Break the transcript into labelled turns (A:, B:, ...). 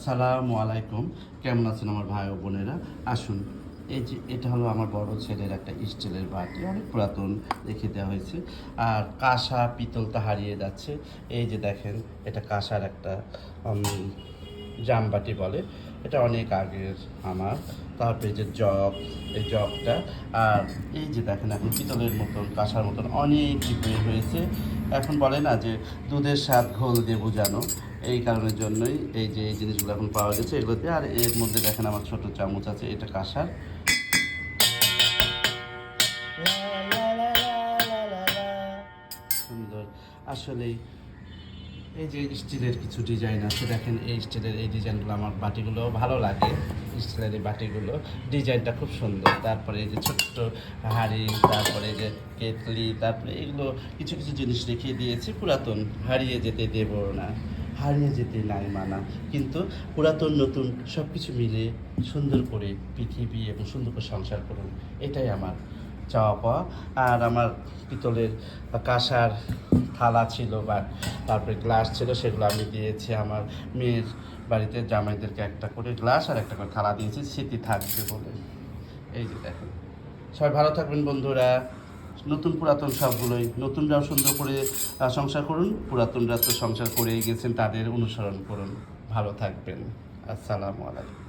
A: আসসালামু আলাইকুম। কেমন আছেন আমার ভাই ও বোনেরা? আসুন, এই যে এটা হলো আমার বড় ছেলের একটা স্টিলের বাটি, অনেক পুরাতন, রেখে দেওয়া হয়েছে। আর কাঁসা পিতল তো হারিয়ে যাচ্ছে। এই যে দেখেন, এটা কাঁসার একটা জামবাটি বলে, এটা অনেক আগের আমার। তারপরে যে জগ, এই জগটা। আর এই যে দেখেন, এখন পিতলের মতন, কাঁসার মতন অনেক বের হয়েছে। এখন বলে না যে দুধের স্বাদ ঘোল দিয়ে বোঝানো, এই কারণের জন্যই এই যে এই জিনিসগুলো এখন পাওয়া গেছে এগুলোতে। আর এর মধ্যে দেখেন আমার ছোট চামচ আছে, এটা কাঁসার। সুন্দর আসলেই। এই যে স্টিলের কিছু ডিজাইন আছে, দেখেন এই স্টিলের এই ডিজাইনগুলো, আমার বাটিগুলো ভালো লাগে। স্টিলের এই বাটিগুলো ডিজাইনটা খুব সুন্দর। তারপরে এই যে ছোট্ট হাঁড়ি, তারপরে এই যে কেটলি, তারপরে এগুলো কিছু কিছু জিনিস রেখে দিয়েছি পুরাতন, হারিয়ে যেতে দেব না, হারিয়ে যেতে নাই মানা। কিন্তু পুরাতন নতুন সব কিছু মিলে সুন্দর করে পৃথিবী এবং সুন্দর করে সংসার করুন, এটাই আমার চাওয়া পাওয়া। আর আমার পিতলের কাঁসার থালা ছিল বা তারপরে গ্লাস ছিল, সেগুলো আমি দিয়েছি আমার মেয়ের বাড়িতে। জামাইদেরকে একটা করে গ্লাস আর একটা করে থালা দিয়েছি, স্মৃতি থাকবে বলে। এই যে দেখেন, সবাই ভালো থাকবেন বন্ধুরা। নতুন পুরাতন সবগুলোই, নতুনরাও সুন্দর করে সংসার করুন, পুরাতনরা তো সংসার করেই গেছেন, তাদের অনুসরণ করুন। ভালো থাকবেন। আসসালামু আলাইকুম।